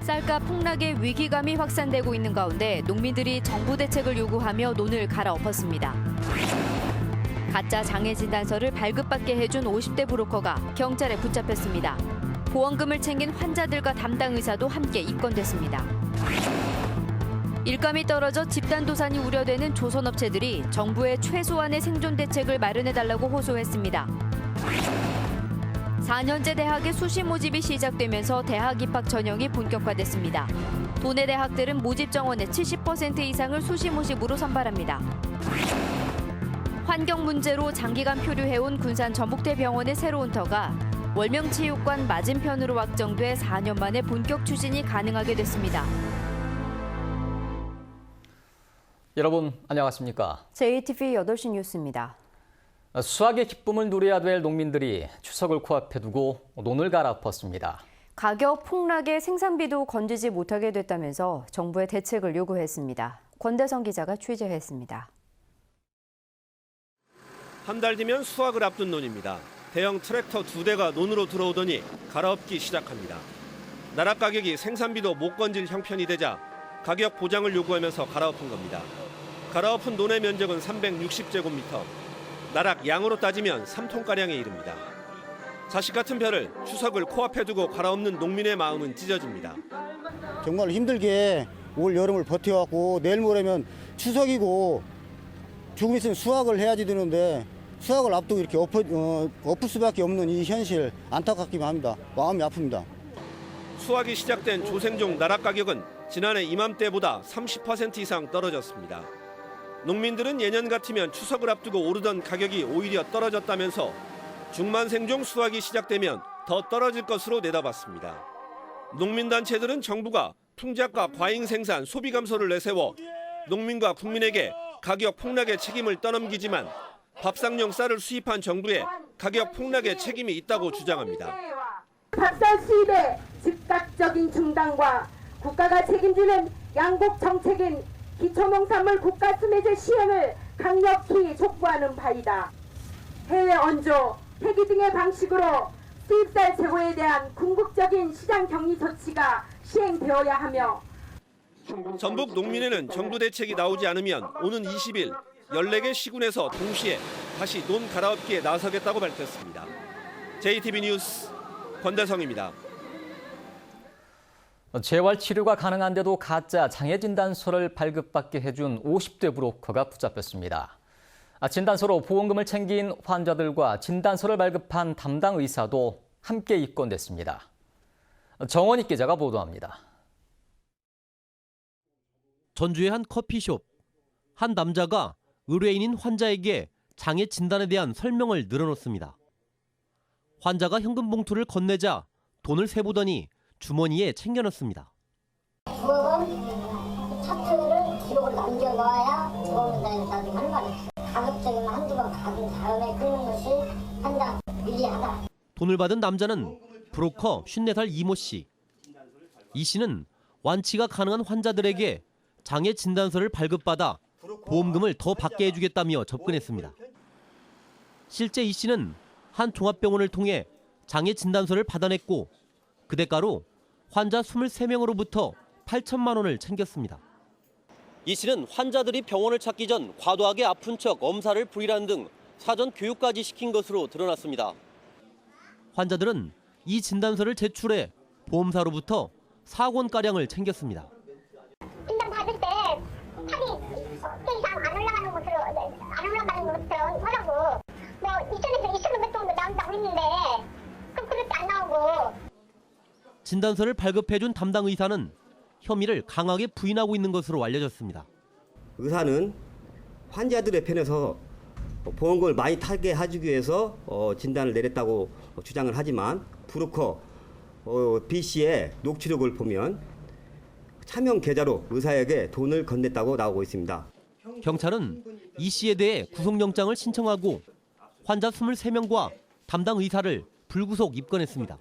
쌀값 폭락의 위기감이 확산되고 있는 가운데 농민들이 정부 대책을 요구하며 논을 갈아엎었습니다. 가짜 장애 진단서를 발급받게 해준 50대 브로커가 경찰에 붙잡혔습니다. 보험금을 챙긴 환자들과 담당 의사도 함께 입건됐습니다. 일감이 떨어져 집단 도산이 우려되는 조선업체들이 정부에 최소한의 생존 대책을 마련해달라고 호소했습니다. 4년제 대학의 수시 모집이 시작되면서 대학 입학 전형이 본격화됐습니다. 도내 대학들은 모집 정원의 70% 이상을 수시 모집으로 선발합니다. 환경 문제로 장기간 표류해온 군산 전북대병원의 새로운 터가 월명체육관 맞은편으로 확정돼 4년 만에 본격 추진이 가능하게 됐습니다. 여러분 안녕하십니까? JTV 8시 뉴스입니다. 수확의 기쁨을 누려야 될 농민들이 추석을 코앞에 두고 논을 갈아엎었습니다. 가격 폭락에 생산비도 건지지 못하게 됐다면서 정부의 대책을 요구했습니다. 권대성 기자가 취재했습니다. 한 달 뒤면 수확을 앞둔 논입니다. 대형 트랙터 2대가 논으로 들어오더니 갈아엎기 시작합니다. 나락 가격이 생산비도 못 건질 형편이 되자 가격 보장을 요구하면서 갈아엎은 겁니다. 갈아엎은 논의 면적은 360제곱미터. 나락 양으로 따지면 3톤가량에 이릅니다. 자식 같은 벼를 추석을 코앞에 두고 갈아엎는 농민의 마음은 찢어집니다. 정말 힘들게 올 여름을 버텨왔고 내일 모레면 추석이고 조금 있으면 수확을 해야지 되는데 수확을 앞두고 이렇게 엎을 수밖에 없는 이 현실 안타깝기만 합니다. 마음이 아픕니다. 수확이 시작된 조생종 나락 가격은 지난해 이맘때보다 30% 이상 떨어졌습니다. 농민들은 예년 같으면 추석을 앞두고 오르던 가격이 오히려 떨어졌다면서 중만생종 수확이 시작되면 더 떨어질 것으로 내다봤습니다. 농민단체들은 정부가 풍작과 과잉 생산, 소비 감소를 내세워 농민과 국민에게 가격 폭락의 책임을 떠넘기지만 밥상용 쌀을 수입한 정부에 가격 폭락의 책임이 있다고 주장합니다. 밥쌀 수입의 즉각적인 중단과 국가가 책임지는 양곡 정책인 기초농산물 국가수매제 시행을 강력히 촉구하는 바이다. 해외 원조, 폐기 등의 방식으로 수입쌀 재고에 대한 궁극적인 시장 격리 조치가 시행되어야 하며 전북 농민회는 정부 대책이 나오지 않으면 오는 20일 14개 시군에서 동시에 다시 논 갈아엎기에 나서겠다고 밝혔습니다. JTB 뉴스 권대성입니다. 재활 치료가 가능한데도 가짜 장애 진단서를 발급받게 해준 50대 브로커가 붙잡혔습니다. 진단서로 보험금을 챙긴 환자들과 진단서를 발급한 담당 의사도 함께 입건됐습니다. 정원익 기자가 보도합니다. 전주의 한 커피숍. 한 남자가 의뢰인인 환자에게 장애 진단에 대한 설명을 늘어놓습니다. 환자가 현금 봉투를 건네자 돈을 세보더니 주머니에 챙겨넣습니다. 부업은 차트를 기록을 남겨놔야 보험금단에서 나중에 하는 말이에요. 가급적이면 한두 번 받은 다음에 끊는 것이 한장 유리하다. 돈을 받은 남자는 브로커 54살 이모 씨. 이 씨는 완치가 가능한 환자들에게 장애 진단서를 발급받아 보험금을 더 받게 해주겠다며 접근했습니다. 실제 이 씨는 한 종합병원을 통해 장애 진단서를 받아냈고 그 대가로 환자 23명으로부터 8천만 원을 챙겼습니다. 이 씨는 환자들이 병원을 찾기 전 과도하게 아픈 척 엄살을 부리라는 등 사전 교육까지 시킨 것으로 드러났습니다. 환자들은 이 진단서를 제출해 보험사로부터 4억 원가량을 챙겼습니다. 진단 받을 때 팔이 10개 이상 안 올라가는 것으로 하라고 뭐 2천에서 2,500 정도 나온다고 했는데 그럼 그렇게 안 나오고. 진단서를 발급해준 담당 의사는 혐의를 강하게 부인하고 있는 것으로 알려졌습니다. 의사는 환자들의 편에서 보험금을 많이 타게 해주기 위해서 진단을 내렸다고 주장을 하지만 브로커 B씨의 녹취록을 보면 차명 계좌로 의사에게 돈을 건넸다고 나오고 있습니다. 경찰은 이 씨에 대해 구속영장을 신청하고 환자 23명과 담당 의사를 불구속 입건했습니다.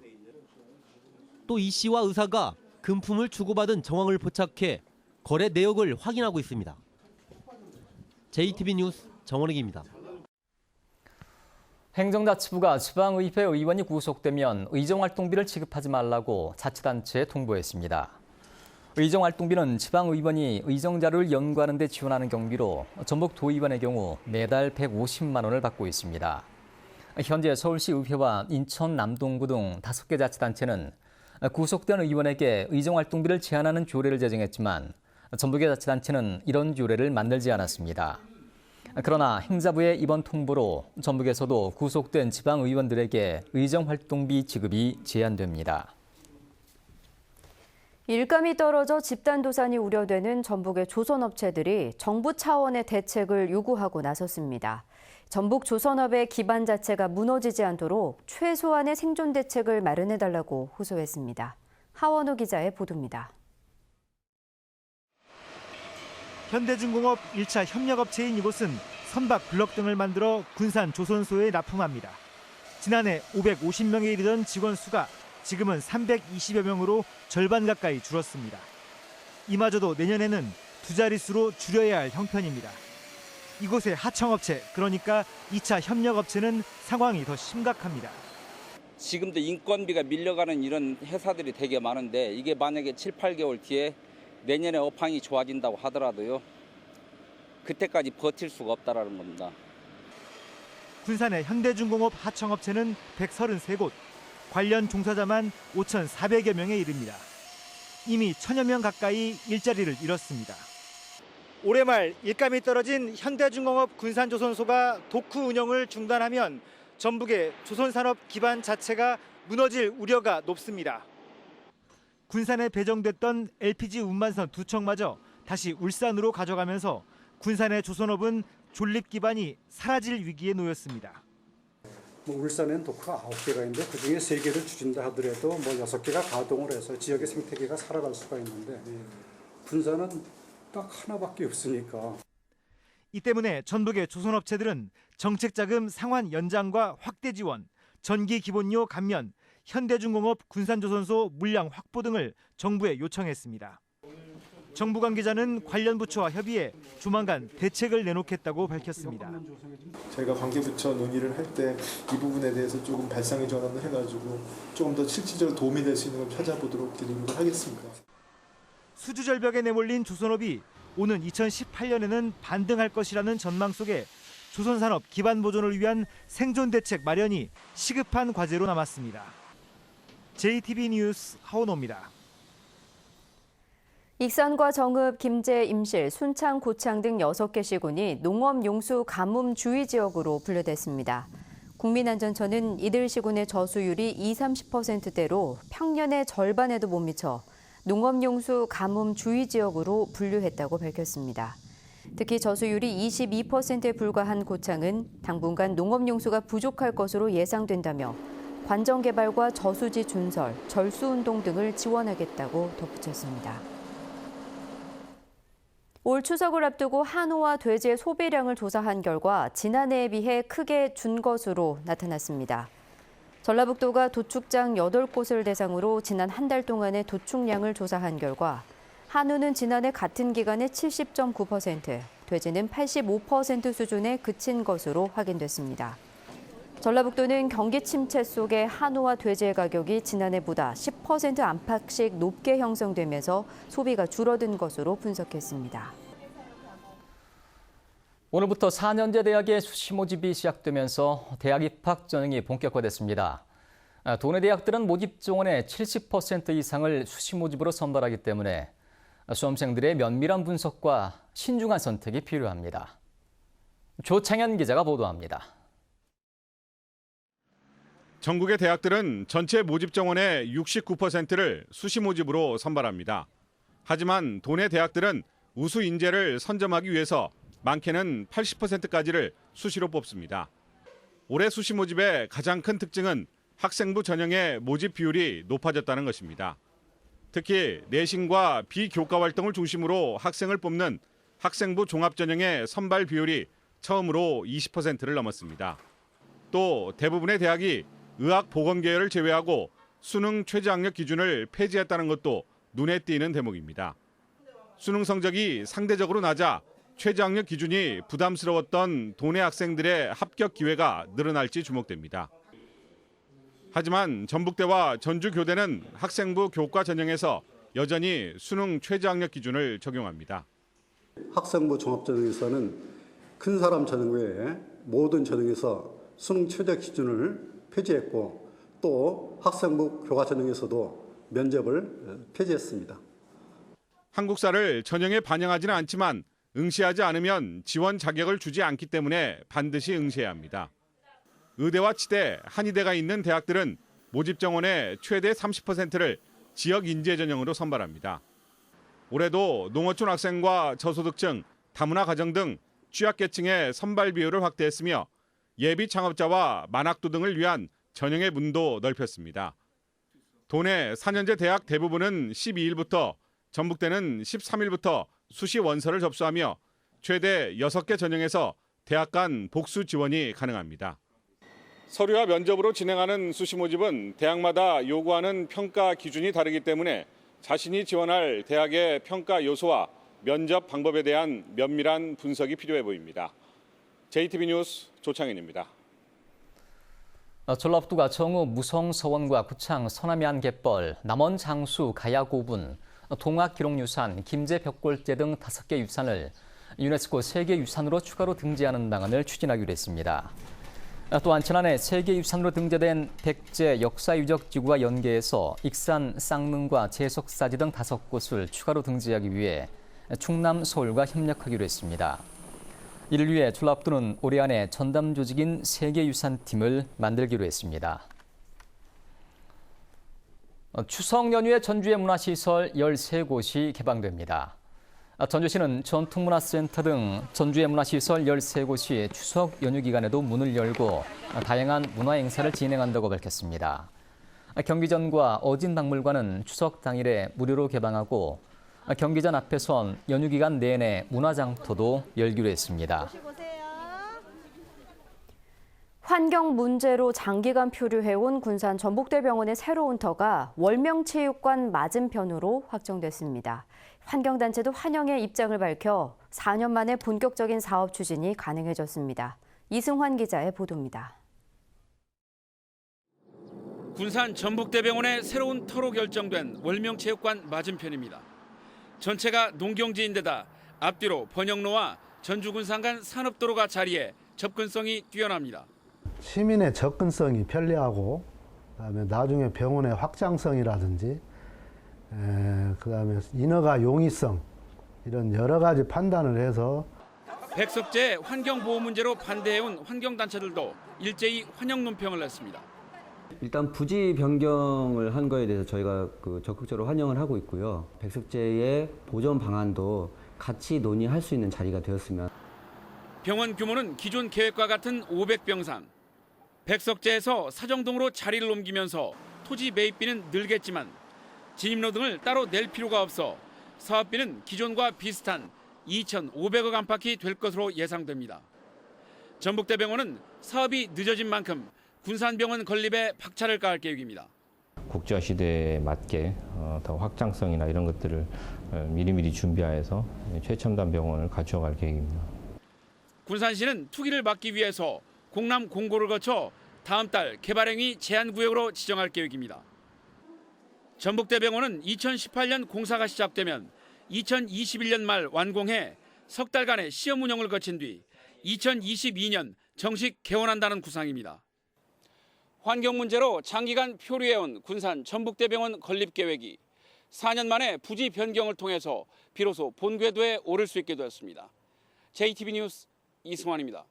또 이 씨와 의사가 금품을 주고받은 정황을 포착해 거래 내역을 확인하고 있습니다. JTB 뉴스 정원익입니다. 행정자치부가 지방의회 의원이 구속되면 의정활동비를 지급하지 말라고 자치단체에 통보했습니다. 의정활동비는 지방의원이 의정자료를 연구하는 데 지원하는 경비로 전북도의원의 경우 매달 150만 원을 받고 있습니다. 현재 서울시 의회와 인천 남동구 등 5개 자치단체는 구속된 의원에게 의정활동비를 제한하는 조례를 제정했지만 전북의 자치단체는 이런 조례를 만들지 않았습니다. 그러나 행자부의 이번 통보로 전북에서도 구속된 지방의원들에게 의정활동비 지급이 제한됩니다. 일감이 떨어져 집단 도산이 우려되는 전북의 조선업체들이 정부 차원의 대책을 요구하고 나섰습니다. 전북 조선업의 기반 자체가 무너지지 않도록 최소한의 생존 대책을 마련해달라고 호소했습니다. 하원우 기자의 보도입니다. 현대중공업 1차 협력업체인 이곳은 선박 블럭 등을 만들어 군산 조선소에 납품합니다. 지난해 550명에 이르던 직원 수가 지금은 320여 명으로 절반 가까이 줄었습니다. 이마저도 내년에는 2자릿수로 줄여야 할 형편입니다. 이곳의 하청업체, 그러니까 2차 협력업체는 상황이 더 심각합니다. 지금도 인건비가 밀려가는 이런 회사들이 되게 많은데 이게 만약에 7, 8개월 뒤에 내년에 업황이 좋아진다고 하더라도요. 그때까지 버틸 수가 없다라는 겁니다. 군산의 현대중공업 하청업체는 133곳, 관련 종사자만 5,400여 명에 이릅니다. 이미 1,000여 명 가까이 일자리를 잃었습니다. 올해 말 일감이 떨어진 현대중공업 군산조선소가 도크 운영을 중단하면 전북의 조선산업 기반 자체가 무너질 우려가 높습니다. 군산에 배정됐던 LPG 운반선 2척마저 다시 울산으로 가져가면서 군산의 조선업은 존립 기반이 사라질 위기에 놓였습니다. 울산에는 도크가 9개가 있는데 그중에 3개를 줄인다 하더라도 6개가 가동을 해서 지역의 생태계가 살아갈 수가 있는데 군산은 딱 하나밖에 없으니까. 이 때문에 전북의 조선업체들은 정책자금 상환 연장과 확대 지원, 전기 기본료 감면, 현대중공업 군산조선소 물량 확보 등을 정부에 요청했습니다. 정부 관계자는 관련 부처와 협의해 조만간 대책을 내놓겠다고 밝혔습니다. 저희가 관계부처 논의를 할 때 이 부분에 대해서 조금 발상의 전환을 해가지고 조금 더 실질적으로 도움이 될 수 있는 걸 찾아보도록 노력을 하겠습니다. 수주절벽에 내몰린 조선업이 오는 2018년에는 반등할 것이라는 전망 속에 조선산업 기반 보존을 위한 생존 대책 마련이 시급한 과제로 남았습니다. JTB 뉴스 하원호입니다. 익산과 정읍, 김제, 임실, 순창, 고창 등 6개 시군이 농업용수 가뭄 주의 지역으로 분류됐습니다. 국민안전처는 이들 시군의 저수율이 20-30%대로 평년의 절반에도 못 미쳐 농업용수 가뭄 주의 지역으로 분류했다고 밝혔습니다. 특히 저수율이 22%에 불과한 고창은 당분간 농업용수가 부족할 것으로 예상된다며 관정 개발과 저수지 준설, 절수운동 등을 지원하겠다고 덧붙였습니다. 올 추석을 앞두고 한우와 돼지의 소비량을 조사한 결과 지난해에 비해 크게 준 것으로 나타났습니다. 전라북도가 도축장 8곳을 대상으로 지난 한 달 동안의 도축량을 조사한 결과 한우는 지난해 같은 기간에 70.9%, 돼지는 85% 수준에 그친 것으로 확인됐습니다. 전라북도는 경기 침체 속에 한우와 돼지의 가격이 지난해보다 10% 안팎씩 높게 형성되면서 소비가 줄어든 것으로 분석했습니다. 오늘부터 4년제 대학의 수시 모집이 시작되면서 대학 입학 전형이 본격화됐습니다. 도내 대학들은 모집 정원의 70% 이상을 수시 모집으로 선발하기 때문에 수험생들의 면밀한 분석과 신중한 선택이 필요합니다. 조창현 기자가 보도합니다. 전국의 대학들은 전체 모집 정원의 69%를 수시 모집으로 선발합니다. 하지만 도내 대학들은 우수 인재를 선점하기 위해서 많게는 80%까지를 수시로 뽑습니다. 올해 수시 모집의 가장 큰 특징은 학생부 전형의 모집 비율이 높아졌다는 것입니다. 특히 내신과 비교과 활동을 중심으로 학생을 뽑는 학생부 종합 전형의 선발 비율이 처음으로 20%를 넘었습니다. 또 대부분의 대학이 의학 보건 계열을 제외하고 수능 최저학력 기준을 폐지했다는 것도 눈에 띄는 대목입니다. 수능 성적이 상대적으로 낮아 최저학력 기준이 부담스러웠던 도내 학생들의 합격 기회가 늘어날지 주목됩니다. 하지만 전북대와 전주교대는 학생부 교과 전형에서 여전히 수능 최저학력 기준을 적용합니다. 학생부 종합전형에서는 큰 사람 전형 외에 모든 전형에서 수능 최저 기준을 폐지했고 또 학생부 교과 전형에서도 면접을 폐지했습니다. 한국사를 전형에 반영하지는 않지만 응시하지 않으면 지원 자격을 주지 않기 때문에 반드시 응시해야 합니다. 의대와 치대, 한의대가 있는 대학들은 모집 정원의 최대 30%를 지역 인재 전형으로 선발합니다. 올해도 농어촌 학생과 저소득층, 다문화 가정 등 취약계층의 선발 비율을 확대했으며 예비 창업자와 만학도 등을 위한 전형의 문도 넓혔습니다. 도내 4년제 대학 대부분은 12일부터, 전북대는 13일부터 수시 원서를 접수하며 최대 6개 전형에서 대학 간 복수 지원이 가능합니다. 서류와 면접으로 진행하는 수시 모집은 대학마다 요구하는 평가 기준이 다르기 때문에 자신이 지원할 대학의 평가 요소와 면접 방법에 대한 면밀한 분석이 필요해 보입니다. JTB 뉴스 조창현입니다. 전라북도가 정읍 무성서원과 구창 서남해안 갯벌, 남원 장수 가야고분, 동학기록유산, 김제벽골제 등 5개 유산을 유네스코 세계유산으로 추가로 등재하는 방안을 추진하기로 했습니다. 또한 지난해 세계유산으로 등재된 백제 역사유적지구와 연계해서 익산, 쌍릉과 제석사지 등 5곳을 추가로 등재하기 위해 충남, 서울과 협력하기로 했습니다. 이를 위해 전라북도는 올해 안에 전담 조직인 세계유산팀을 만들기로 했습니다. 추석 연휴에 전주의 문화시설 13곳이 개방됩니다. 전주시는 전통문화센터 등 전주의 문화시설 13곳이 추석 연휴 기간에도 문을 열고 다양한 문화행사를 진행한다고 밝혔습니다. 경기전과 어진박물관은 추석 당일에 무료로 개방하고 경기전 앞에선 연휴 기간 내내 문화장터도 열기로 했습니다. 환경 문제로 장기간 표류해온 군산 전북대병원의 새로운 터가 월명체육관 맞은편으로 확정됐습니다. 환경단체도 환영의 입장을 밝혀 4년 만에 본격적인 사업 추진이 가능해졌습니다. 이승환 기자의 보도입니다. 군산 전북대병원의 새로운 터로 결정된 월명체육관 맞은편입니다. 전체가 농경지인데다 앞뒤로 번영로와 전주군산 간 산업도로가 자리해 접근성이 뛰어납니다. 시민의 접근성이 편리하고 그다음에 나중에 병원의 확장성이라든지 그다음에 인허가 용이성 이런 여러 가지 판단을 해서 백석제 환경보호 문제로 반대해온 환경단체들도 일제히 환영 논평을 냈습니다. 일단 부지 변경을 한 거에 대해서 저희가 적극적으로 환영을 하고 있고요. 백석제의 보존 방안도 같이 논의할 수 있는 자리가 되었으면. 병원 규모는 기존 계획과 같은 500병상. 백석제에서 사정동으로 자리를 옮기면서 토지 매입비는 늘겠지만 진입로 등을 따로 낼 필요가 없어 사업비는 기존과 비슷한 2,500억 안팎이 될 것으로 예상됩니다. 전북대병원은 사업이 늦어진 만큼 군산병원 건립에 박차를 가할 계획입니다. 국제화 시대에 맞게 더 확장성이나 이런 것들을 미리미리 준비해서 최첨단 병원을 갖춰갈 계획입니다. 군산시는 투기를 막기 위해서 공람 공고를 거쳐 다음 달 개발행위 제한구역으로 지정할 계획입니다. 전북대병원은 2018년 공사가 시작되면 2021년 말 완공해 석 달간의 시험 운영을 거친 뒤 2022년 정식 개원한다는 구상입니다. 환경 문제로 장기간 표류해온 군산 전북대병원 건립 계획이 4년 만에 부지 변경을 통해서 비로소 본 궤도에 오를 수 있게 되었습니다. JTB 뉴스 이승환입니다.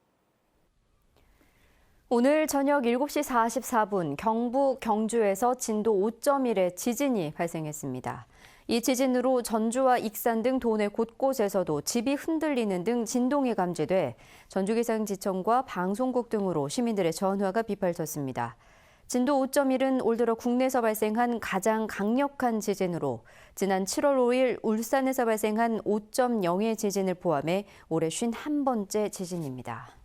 오늘 저녁 7시 44분 경북 경주에서 진도 5.1의 지진이 발생했습니다. 이 지진으로 전주와 익산 등 도내 곳곳에서도 집이 흔들리는 등 진동이 감지돼 전주기상지청과 방송국 등으로 시민들의 전화가 빗발쳤습니다. 진도 5.1은 올 들어 국내에서 발생한 가장 강력한 지진으로 지난 7월 5일 울산에서 발생한 5.0의 지진을 포함해 올해 51번째 지진입니다.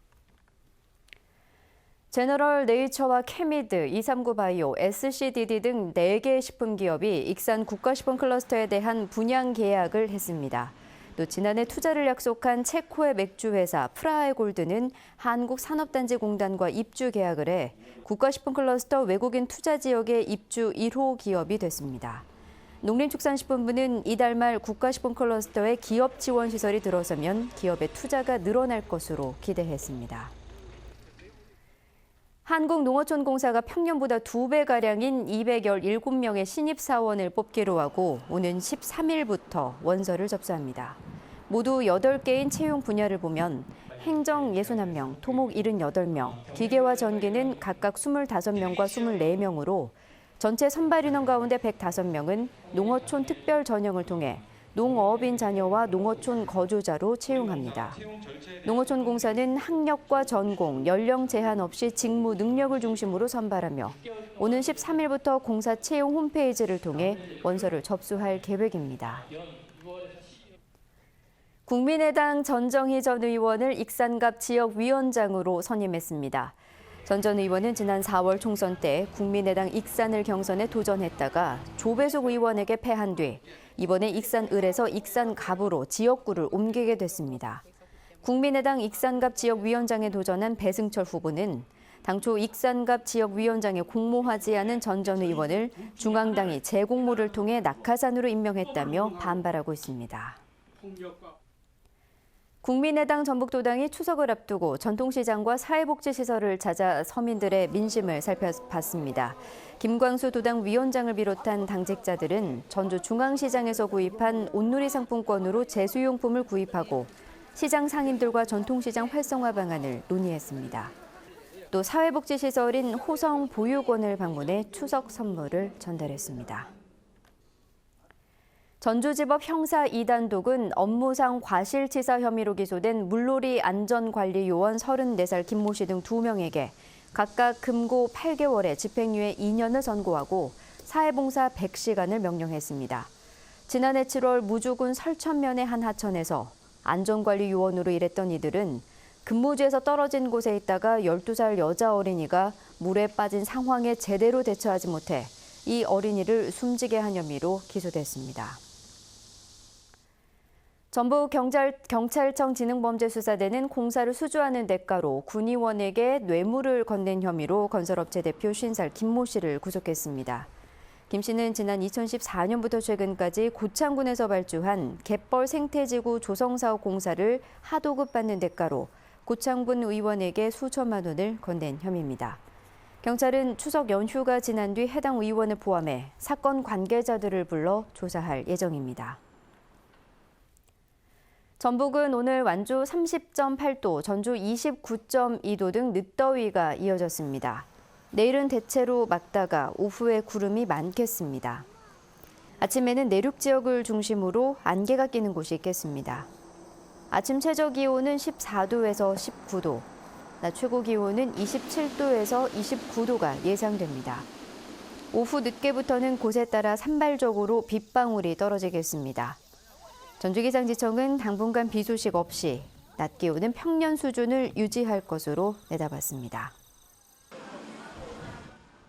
제너럴 네이처와 케미드, 239바이오, SCDD 등 4개의 식품기업이 익산 국가식품 클러스터에 대한 분양 계약을 했습니다. 또 지난해 투자를 약속한 체코의 맥주회사 프라하의 골드는 한국산업단지공단과 입주 계약을 해 국가식품 클러스터 외국인 투자 지역의 입주 1호 기업이 됐습니다. 농림축산식품부는 이달 말 국가식품 클러스터에 기업 지원 시설이 들어서면 기업의 투자가 늘어날 것으로 기대했습니다. 한국농어촌공사가 평년보다 2배가량인 217명의 신입사원을 뽑기로 하고 오는 13일부터 원서를 접수합니다. 모두 8개인 채용 분야를 보면 행정 61명, 토목 78명, 기계와 전기는 각각 25명과 24명으로 전체 선발 인원 가운데 105명은 농어촌 특별 전형을 통해 농어업인 자녀와 농어촌 거주자로 채용합니다. 농어촌공사는 학력과 전공, 연령 제한 없이 직무 능력을 중심으로 선발하며 오는 13일부터 공사 채용 홈페이지를 통해 원서를 접수할 계획입니다. 국민의당 전정희 전 의원을 익산갑 지역위원장으로 선임했습니다. 전 전 의원은 지난 4월 총선 때 국민의당 익산을 경선에 도전했다가 조배숙 의원에게 패한 뒤 이번에 익산을에서 익산갑으로 지역구를 옮기게 됐습니다. 국민의당 익산갑 지역위원장에 도전한 배승철 후보는 당초 익산갑 지역위원장에 공모하지 않은 전 전 의원을 중앙당이 재공모를 통해 낙하산으로 임명했다며 반발하고 있습니다. 국민의당 전북도당이 추석을 앞두고 전통시장과 사회복지시설을 찾아 서민들의 민심을 살펴봤습니다. 김광수 도당 위원장을 비롯한 당직자들은 전주 중앙시장에서 구입한 온누리 상품권으로 제수용품을 구입하고 시장 상인들과 전통시장 활성화 방안을 논의했습니다. 또 사회복지시설인 호성 보육원을 방문해 추석 선물을 전달했습니다. 전주지법 형사 2단독은 업무상 과실치사 혐의로 기소된 물놀이 안전관리요원 34살 김모 씨 등 2명에게 각각 금고 8개월에 집행유예 2년을 선고하고 사회봉사 100시간을 명령했습니다. 지난해 7월 무주군 설천면의 한 하천에서 안전관리요원으로 일했던 이들은 근무지에서 떨어진 곳에 있다가 12살 여자 어린이가 물에 빠진 상황에 제대로 대처하지 못해 이 어린이를 숨지게 한 혐의로 기소됐습니다. 전북경찰청 지능범죄수사대는 공사를 수주하는 대가로 군의원에게 뇌물을 건넨 혐의로 건설업체 대표 50살 김모 씨를 구속했습니다. 김 씨는 지난 2014년부터 최근까지 고창군에서 발주한 갯벌 생태지구 조성사업 공사를 하도급 받는 대가로 고창군 의원에게 수천만 원을 건넨 혐의입니다. 경찰은 추석 연휴가 지난 뒤 해당 의원을 포함해 사건 관계자들을 불러 조사할 예정입니다. 전북은 오늘 완주 30.8도, 전주 29.2도 등 늦더위가 이어졌습니다. 내일은 대체로 맑다가 오후에 구름이 많겠습니다. 아침에는 내륙 지역을 중심으로 안개가 끼는 곳이 있겠습니다. 아침 최저 기온은 14도에서 19도, 낮 최고 기온은 27도에서 29도가 예상됩니다. 오후 늦게부터는 곳에 따라 산발적으로 빗방울이 떨어지겠습니다. 전주기상지청은 당분간 비 소식 없이 낮 기온은 평년 수준을 유지할 것으로 내다봤습니다.